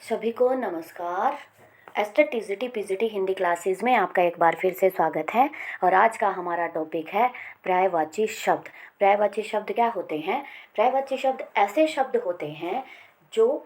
सभी को नमस्कार। Aster TGT PGT Hindi classes में आपका एक बार फिर से स्वागत है। और आज का हमारा टॉपिक है पर्यायवाची शब्द। पर्यायवाची शब्द क्या होते हैं? पर्यायवाची शब्द ऐसे शब्द होते हैं जो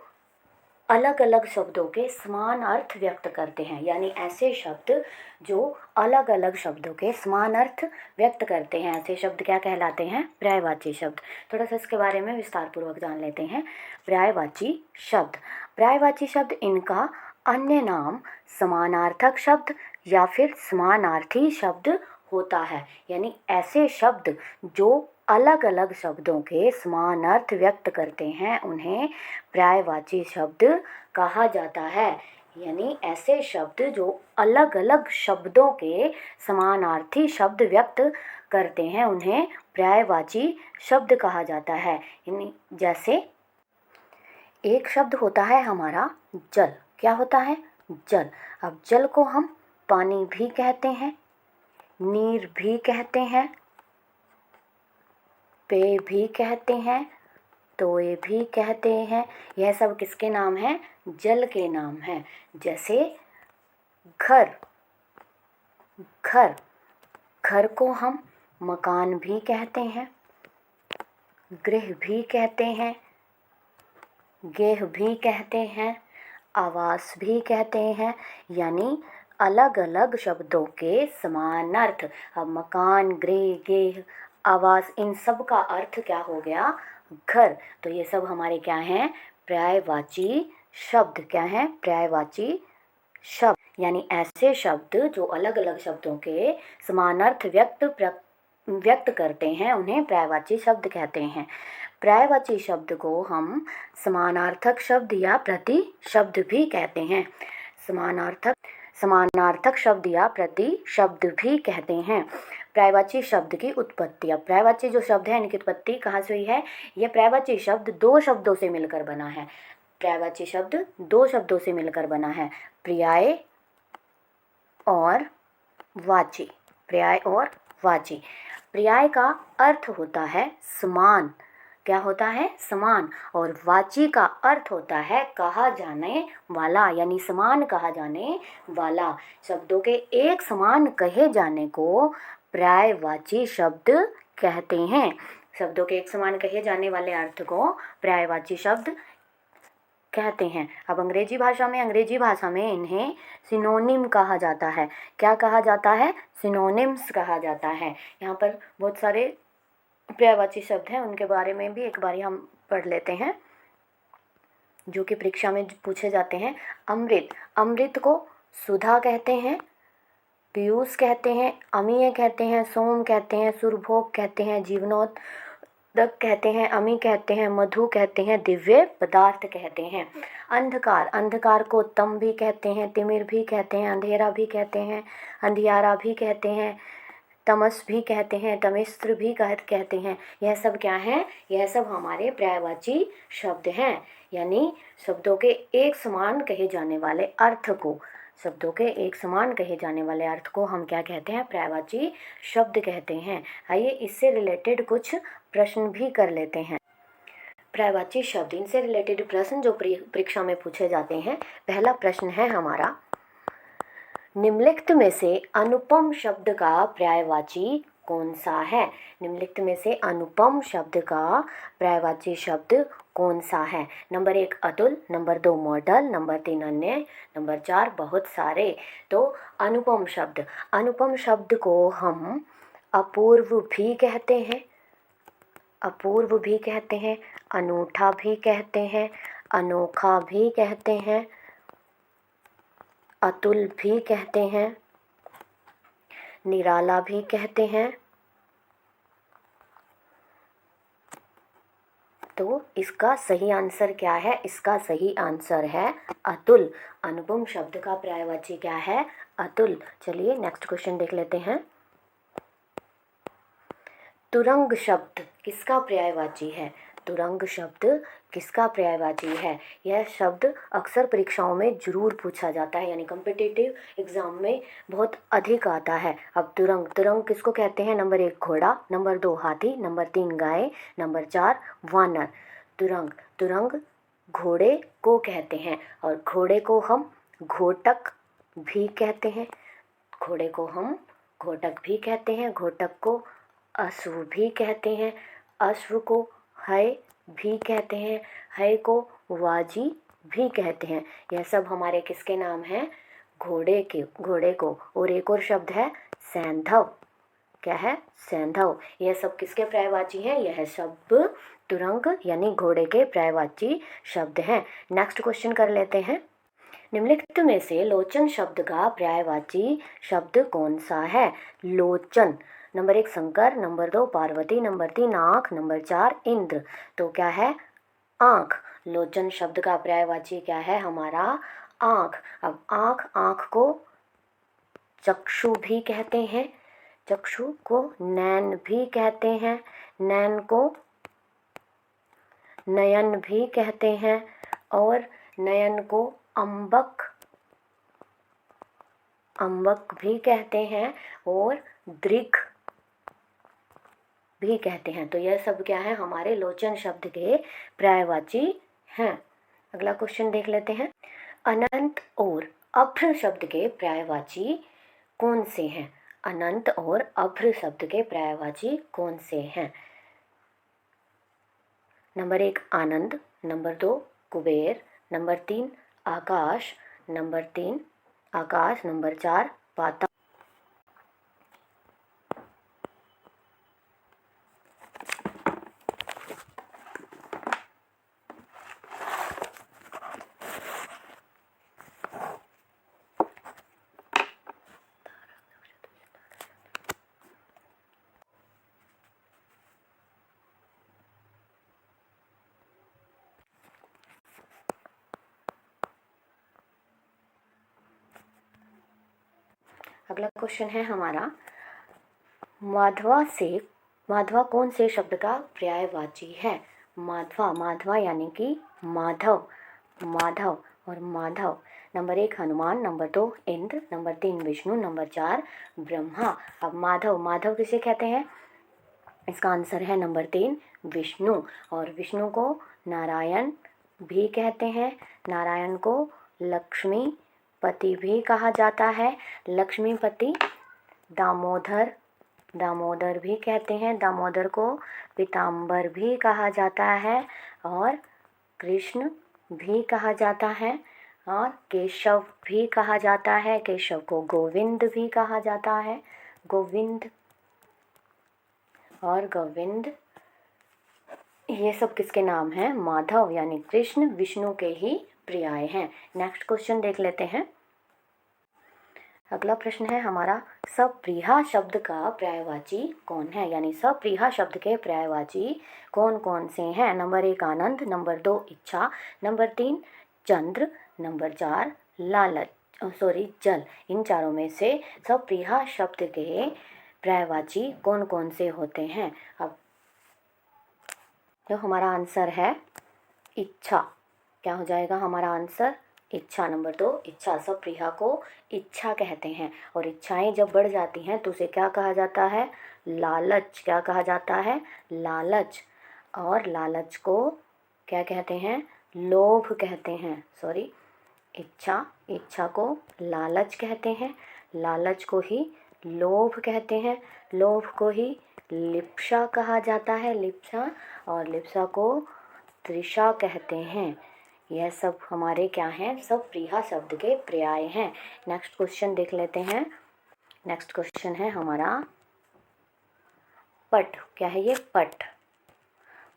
अलग अलग शब्दों के समान अर्थ व्यक्त करते हैं, यानी ऐसे शब्द जो अलग अलग शब्दों के समान अर्थ व्यक्त करते हैं, ऐसे शब्द क्या कहलाते हैं? पर्यायवाची शब्द। थोड़ा सा इसके बारे में विस्तार पूर्वक जान लेते हैं। पर्यायवाची शब्द, पर्यायवाची शब्द इनका अन्य नाम समानार्थक शब्द या फिर समानार्थी शब्द होता है, यानी ऐसे शब्द जो अलग अलग शब्दों के समान अर्थ व्यक्त करते हैं उन्हें पर्यायवाची शब्द कहा जाता है। यानी ऐसे शब्द जो अलग अलग शब्दों के समानार्थी शब्द व्यक्त करते हैं उन्हें पर्यायवाची शब्द कहा जाता है। यानी जैसे एक शब्द होता है हमारा जल। क्या होता है? जल। अब जल को हम पानी भी कहते हैं, नीर भी कहते हैं, पेय भी कहते हैं, तोय भी कहते हैं। यह सब किसके नाम हैं? जल के नाम हैं। जैसे घर, घर घर को हम मकान भी कहते हैं, गृह भी कहते हैं, गेह भी कहते हैं, आवास भी कहते हैं। यानी अलग अलग शब्दों के समान अर्थ। अब मकान, गृह, गेह, आवास, इन सब का अर्थ क्या हो गया? घर। तो ये सब हमारे क्या हैं? पर्यायवाची शब्द। क्या हैं? पर्यायवाची शब्द। यानी ऐसे शब्द जो अलग अलग शब्दों के समान अर्थ व्यक्त करते हैं उन्हें पर्यायवाची शब्द कहते हैं। पर्यायवाची शब्द को हम समानार्थक शब्द या प्रति शब्द भी कहते हैं। समानार्थक शब्द या प्रति शब्द भी कहते हैं। पर्यायवाची शब्द की उत्पत्ति। अब पर्यायवाची जो शब्द है इनकी उत्पत्ति कहाँ से हुई है? यह पर्यायवाची शब्द दो शब्दों से मिलकर बना है। पर्यायवाची शब्द दो शब्दों से मिलकर बना है, पर्याय और वाची। पर्याय और वाची। पर्याय का अर्थ होता है समान। क्या होता है? समान। और वाची का अर्थ होता है कहा जाने वाला, यानी समान कहा जाने वाला। शब्दों के एक समान कहे जाने को पर्यायवाची शब्द कहते हैं। शब्दों के एक समान कहे जाने वाले अर्थ को पर्यायवाची शब्द कहते हैं। अब अंग्रेजी भाषा में इन्हें सिनोनिम कहा जाता है। क्या कहा जाता है? सिनोनिम्स कहा जाता है। यहाँ पर बहुत सारे पर्यायवाची शब्द हैं, उनके बारे में भी एक बारी हम पढ़ लेते हैं जो कि परीक्षा में पूछे जाते हैं। अमृत, अमृत को सुधा कहते हैं, पीयूष कहते हैं, अमीय कहते हैं, सोम कहते हैं, सुरभोग कहते हैं, जीवनोदक कहते हैं, अमी कहते हैं, मधु कहते हैं, दिव्य पदार्थ कहते हैं। अंधकार, अंधकार को तम भी कहते हैं, तिमिर भी कहते हैं, अंधेरा भी कहते हैं, अंधियारा भी कहते हैं, तमस भी कहते हैं, तमिस्त्र भी कहते हैं। यह सब क्या है? यह सब हमारे पर्यायवाची शब्द हैं। यानी शब्दों के एक समान कहे जाने वाले अर्थ को, शब्दों के एक समान कहे जाने वाले अर्थ को हम क्या कहते हैं? पर्यायवाची शब्द कहते हैं। आइए इससे रिलेटेड कुछ प्रश्न भी कर लेते हैं। पर्यायवाची शब्द, इनसे रिलेटेड प्रश्न जो परीक्षा में पूछे जाते हैं। पहला प्रश्न है हमारा, निम्नलिखित में से अनुपम शब्द का पर्यायवाची कौन सा है? निम्नलिखित में से अनुपम शब्द का पर्यायवाची शब्द कौन सा है? Number 1 Atul, number 2 model, number 3 अन्य, नंबर 4 बहुत सारे। तो अनुपम शब्द, अनुपम शब्द को हम अपूर्व भी कहते हैं, अपूर्व भी कहते हैं, अनूठा भी कहते हैं, अनोखा भी कहते हैं, अतुल भी कहते हैं, निराला भी कहते हैं। तो इसका सही आंसर क्या है? इसका सही आंसर है अतुल। अनुपम शब्द का पर्यायवाची क्या है? अतुल। चलिए नेक्स्ट क्वेश्चन देख लेते हैं। तुरंग शब्द किसका पर्यायवाची है? तुरंग शब्द किसका पर्यायवाची है? यह शब्द अक्सर परीक्षाओं में जरूर पूछा जाता है, यानी कॉम्पिटिटिव एग्जाम में बहुत अधिक आता है। अब तुरंग, तुरंग किसको कहते हैं? नंबर 1 घोड़ा, नंबर 2 हाथी, नंबर 3 गाय, नंबर 4 वानर। तुरंग, तुरंग घोड़े को कहते हैं, और घोड़े को हम घोटक भी कहते हैं। घोड़े को हम घोटक भी कहते हैं, घोटक को अश्व भी कहते हैं, अश्व को है भी कहते हैं, है को वाजी भी कहते हैं। यह सब हमारे किसके नाम हैं? घोड़े को। और एक और शब्द है सैंधव। क्या है? सैंधव। यह सब किसके पर्यायवाची हैं? यह सब तुरंग यानी घोड़े के पर्यायवाची शब्द हैं। नेक्स्ट क्वेश्चन कर लेते हैं। निम्नलिखित में से लोचन शब्द का पर्यायवाची शब्द कौन सा है? लोचन। Number 1 Shankar, number 2 Parvati, number 3 आँख, नंबर 4 इंद्र। तो क्या है? आँख। लोचन शब्द का पर्यायवाची क्या है हमारा? आँख। अब आँख को चक्षु भी कहते हैं, चक्षु को नैन भी कहते हैं, नैन को नयन भी कहते हैं, और नयन को अम्बक भी कहते हैं, और दृग भी कहते हैं। तो यह सब क्या है? हमारे लोचन शब्द के पर्यायवाची हैं। अगला क्वेश्चन देख लेते हैं। अनंत और अभ्र शब्द के पर्यायवाची कौन से हैं? अनंत और अभ्र शब्द के पर्यायवाची कौन से हैं? नंबर 1 आनंद, नंबर 2 कुबेर, नंबर 3 आकाश, नंबर 4 पाताल। अगला क्वेश्चन है हमारा, माधवा कौन से शब्द का पर्यायवाची है? माधवा यानी कि माधव और Madhav. Number 1 Hanuman, number 2 Indra, number 3 Vishnu, number 4 Brahma. अब माधव किसे कहते हैं? इसका आंसर है नंबर 3 विष्णु। और विष्णु को नारायण भी कहते हैं, नारायण को लक्ष्मीपति भी कहा जाता है, लक्ष्मीपति। दामोदर भी कहते हैं, दामोदर को पीताम्बर भी कहा जाता है, और कृष्ण भी कहा जाता है, और केशव भी कहा जाता है, केशव को गोविंद भी कहा जाता है, गोविंद। ये सब किसके नाम हैं? माधव यानी कृष्ण विष्णु के ही पर्याय हैं। नेक्स्ट क्वेश्चन देख लेते हैं। अगला प्रश्न है हमारा, सप्रिया शब्द का पर्यायवाची कौन है? यानी सप्रिया शब्द के पर्यायवाची कौन कौन से हैं? नंबर 1 आनंद, नंबर 2 इच्छा, नंबर 3 चंद्र, नंबर 4 जल। इन चारों में से सप्रिया शब्द के पर्यायवाची कौन कौन से होते हैं? अब जो हमारा आंसर है इच्छा। क्या हो जाएगा हमारा आंसर? इच्छा। नंबर 2 इच्छा। सप्रिया को इच्छा कहते हैं, और इच्छाएं जब बढ़ जाती हैं तो उसे क्या कहा जाता है? लालच। क्या कहा जाता है? लालच। और लालच को क्या कहते हैं? लोभ कहते हैं। इच्छा को लालच कहते हैं, लालच को ही लोभ कहते हैं, लोभ को ही लिप्सा कहा जाता है, लिप्सा। और लिप्सा को तृषा कहते हैं। यह सब हमारे क्या हैं? सब प्रिया शब्द के पर्याय हैं। नेक्स्ट क्वेश्चन देख लेते हैं। नेक्स्ट क्वेश्चन है हमारा पट। क्या है ये?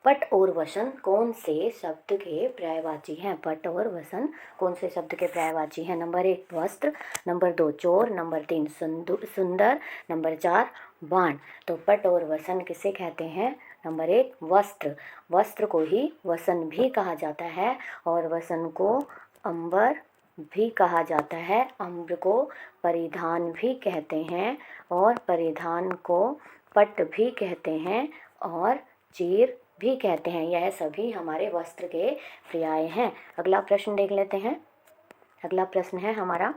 पट और वसन कौन से शब्द के पर्यायवाची हैं? पट और वसन कौन से शब्द के पर्यायवाची हैं? नंबर 1 वस्त्र, नंबर 2 चोर, नंबर 3 सुंदर, नंबर 4 बाण। तो पट और वसन किसे कहते हैं? नंबर 1 वस्त्र को ही वसन भी कहा जाता है, और वसन को अंबर भी कहा जाता है, अम्र को परिधान भी कहते हैं, और परिधान को पट भी कहते हैं, और चीर भी कहते हैं। यह सभी हमारे वस्त्र के पर्याय हैं। अगला प्रश्न देख लेते हैं। अगला प्रश्न है हमारा,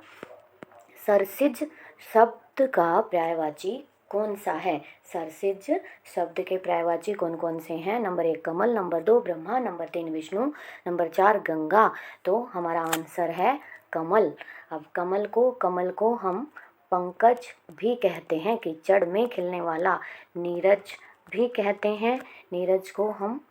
सरसिज शब्द का पर्यायवाची कौन सा है? सरसिज शब्द के पर्यायवाची कौन कौन से हैं? नंबर 1 कमल, number 2 Brahma, number 3 Vishnu, number 4 Ganga. तो हमारा आंसर है कमल। अब कमल को हम पंकज भी कहते हैं, कीचड़ में खिलने वाला। नीरज भी कहते हैं, नीरज को हम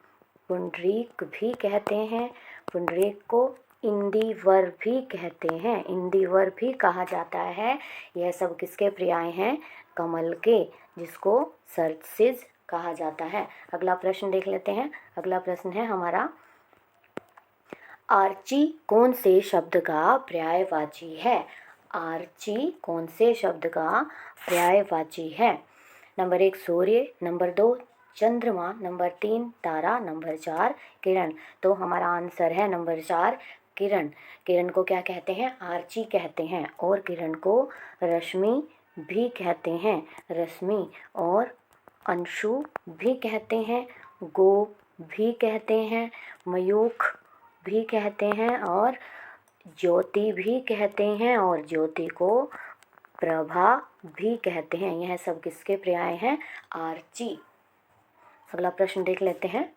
पुंडरीक भी कहते हैं, पुंडरीक को इंदिवर भी कहते हैं, इंदिवर भी कहा जाता है। यह सब किसके पर्याय हैं? कमल के, जिसको सरसिज कहा जाता है। अगला प्रश्न देख लेते हैं। अगला प्रश्न है हमारा, आर्ची कौन से शब्द का पर्यायवाची है? आर्ची कौन से शब्द का पर्यायवाची है? नंबर 1 सूर्य, नंबर 2 चंद्रमा, नंबर 3 तारा, नंबर 4 किरण। तो हमारा आंसर है नंबर 4 किरण। किरण को क्या कहते हैं? आर्ची कहते हैं। और किरण को रश्मि भी कहते हैं, रश्मि। और अंशु भी कहते हैं, गोप भी कहते हैं, मयूख भी कहते हैं, और ज्योति भी कहते हैं, और ज्योति को प्रभा भी कहते हैं। यह सब किसके पर्याय हैं? आर्ची। अगला प्रश्न देख लेते हैं।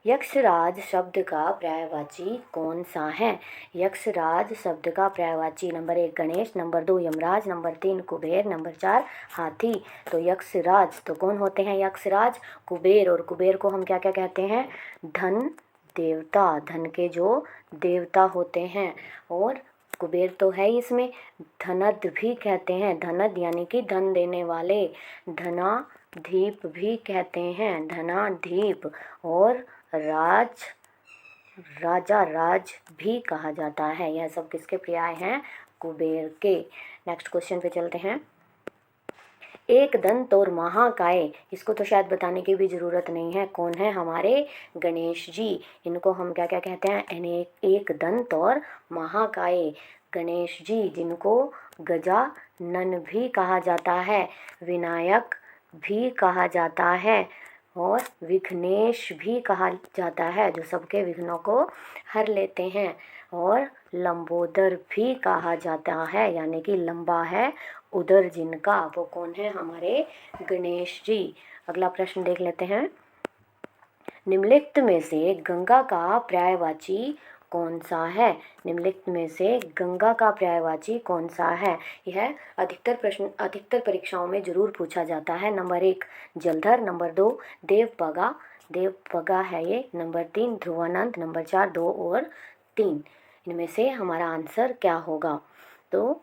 यक्षराज शब्द का पर्यायवाची कौन सा है? यक्षराज शब्द का पर्यायवाची number 1 Ganesh, number 2 Yamraj, number 3 Kuber, number 4 हाथी। तो यक्षराज तो कौन होते हैं? यक्षराज कुबेर। और कुबेर को हम क्या क्या कहते हैं? धन देवता, धन के जो देवता होते हैं। और कुबेर तो है ही इसमें। धनद भी कहते हैं, धनद यानी कि धन देने वाले। धनाधीप भी कहते हैं, धनाधीप। और राजा राज भी कहा जाता है। यह सब किसके पर्याय हैं? कुबेर के। नेक्स्ट क्वेश्चन पे चलते हैं। एक दंत और महाकाय, इसको तो शायद बताने की भी ज़रूरत नहीं है, कौन है? हमारे गणेश जी। इनको हम क्या क्या कहते हैं? एक दंत और महाकाय। गणेश जी, जिनको गजानन भी कहा जाता है, विनायक भी कहा जाता है, और विघ्नेश भी कहा जाता है, जो सबके विघ्नों को हर लेते हैं। और लंबोदर भी कहा जाता है, यानी कि लंबा है उदर जिनका, वो कौन है? हमारे गणेश जी। अगला प्रश्न देख लेते हैं। निम्नलिखित में से गंगा का पर्यायवाची कौन सा है? निम्नलिखित में से गंगा का पर्यायवाची कौन सा है? यह अधिकतर परीक्षाओं में जरूर पूछा जाता है। नंबर 1 जलधर, नंबर 2 देवपगा है ये, नंबर 3 ध्रुवानंद, नंबर 4 2 और 3। इनमें से हमारा आंसर क्या होगा? तो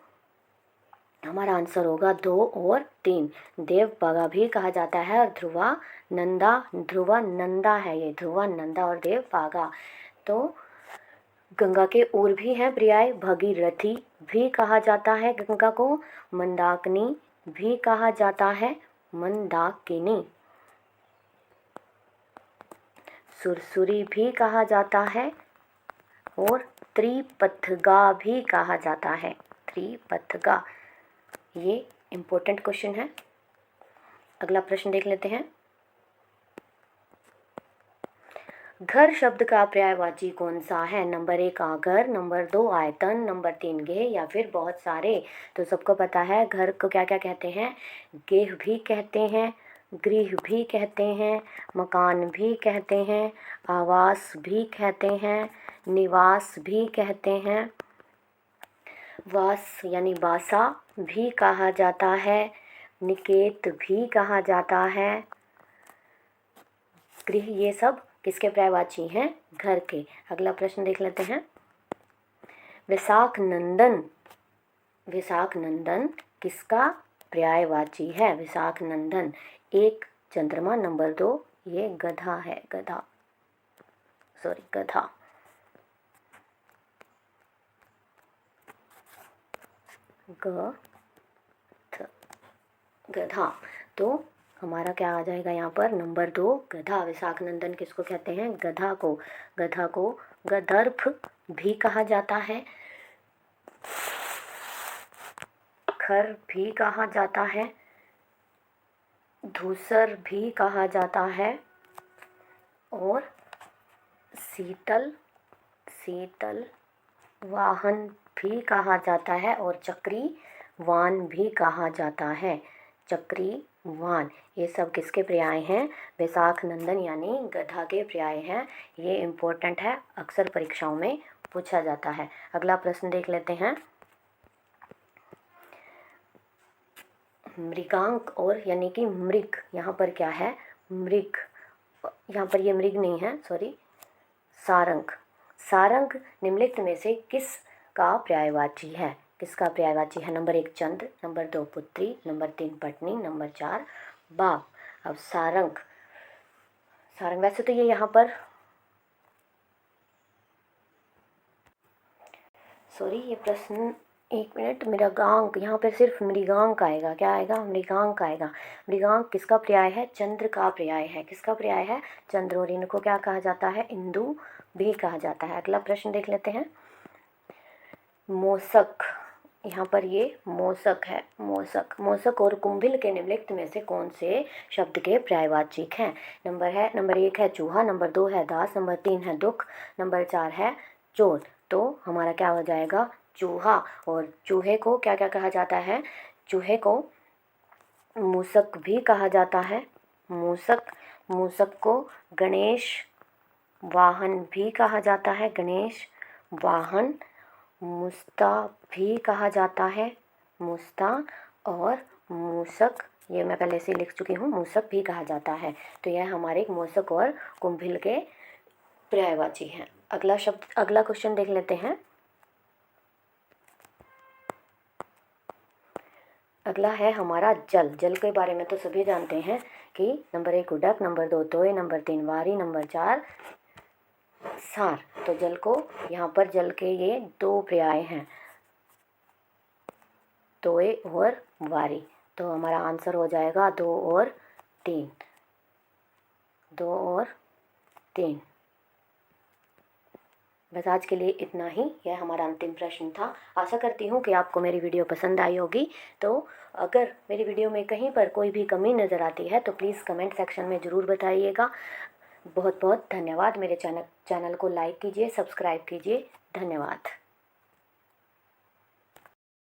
हमारा आंसर होगा 2 और 3। देवपगा भी कहा जाता है, और ध्रुवानंदा है ये, ध्रुवानंदा और देवपगा। तो गंगा के और भी हैं पर्याय। भगीरथी भी कहा जाता है गंगा को, मंदाकिनी भी कहा जाता है, मंदाकिनी। सुरसुरी भी कहा जाता है, और त्रिपथगा भी कहा जाता है, त्रिपथगा। ये इम्पोर्टेंट क्वेश्चन है। अगला प्रश्न देख लेते हैं। घर शब्द का पर्यायवाची कौन सा है? नंबर 1 आगर, नंबर 2 आयतन, नंबर 3 गेह, या फिर बहुत सारे। तो सबको पता है घर को क्या क्या कहते हैं? गेह भी कहते हैं, गृह भी कहते हैं, मकान भी कहते हैं, आवास भी कहते हैं, निवास भी कहते हैं, वास यानी बासा भी कहा जाता है, निकेत भी कहा जाता है, गृह। ये सब किसके पर्यायवाची हैं? घर के। अगला प्रश्न देख लेते हैं। विशाख नंदन किसका पर्यायवाची है? विशाख नंदन 1 चंद्रमा, नंबर 2 ये गधा है, गधा। गधा। तो हमारा क्या आ जाएगा यहाँ पर? नंबर 2 गधा। विशाख नंदन किसको कहते हैं? गधा को। गधा को गदर्भ भी कहा जाता है, खर भी कहा जाता है, धूसर भी कहा जाता है, और शीतल वाहन भी कहा जाता है और चक्रीवान भी कहा जाता है। चक्रीवान ये सब किसके पर्याय हैं? वैशाख नंदन यानी गधा के पर्याय हैं। ये इम्पोर्टेंट है, अक्सर परीक्षाओं में पूछा जाता है। अगला प्रश्न देख लेते हैं। मृगांक और यानी कि मृग, यहाँ पर क्या है? मृग, यहाँ पर ये मृग नहीं है, सॉरी, सारंग। सारंग निम्नलिखित में से किस का पर्यायवाची है? किसका पर्यायवाची है? नंबर 1 चंद्र, नंबर 2 पुत्री, नंबर 3 पत्नी, नंबर 4 बाप। अब सारंग, सारंग वैसे तो ये यहाँ पर, सॉरी ये प्रश्न, एक मिनट, मृगांक, यहाँ पर सिर्फ मृगांक आएगा। क्या आएगा? मृगांक आएगा। मृगांक किसका पर्याय है? चंद्र का पर्याय है। किसका पर्याय है? चंद्र। और इनको क्या कहा जाता है? इंदु भी कहा जाता है। अगला प्रश्न देख लेते हैं। मूषक, यहाँ पर ये मूषक है। मूषक, मूषक और कुंभिल के निम्नलिखित में से कौन से शब्द के पर्यायवाचिक हैं? नंबर 1 है चूहा, नंबर 2 है दास, नंबर 3 है दुख, नंबर 4 है चोर। तो हमारा क्या हो जाएगा? चूहा। और चूहे को क्या क्या कहा जाता है? चूहे को मूषक भी कहा जाता है। मूषक, मूषक को गणेश वाहन भी कहा जाता है। गणेश वाहन, मुस्ता भी कहा जाता है। मुस्ता और मूषक, ये मैं पहले से लिख चुकी हूँ, मूषक भी कहा जाता है। तो यह हमारे मूषक और कुंभिल के पर्यायवाची हैं। अगला शब्द, अगला क्वेश्चन देख लेते हैं। अगला है हमारा जल। जल के बारे में तो सभी जानते हैं कि नंबर 1 उडक, नंबर 2 तोय, नंबर 3 वारी, नंबर 4 सार। तो जल को, यहाँ पर जल के ये 2 पर्याय हैं, तोय और वारी। तो हमारा आंसर हो जाएगा 2 और 3। 2 और 3। बस आज के लिए इतना ही, यह हमारा अंतिम प्रश्न था। आशा करती हूँ कि आपको मेरी वीडियो पसंद आई होगी। तो अगर मेरी वीडियो में कहीं पर कोई भी कमी नज़र आती है तो प्लीज़ कमेंट सेक्शन में ज़रूर बताइएगा। बहुत बहुत धन्यवाद। मेरे चैनल को लाइक कीजिए, सब्सक्राइब कीजिए। धन्यवाद।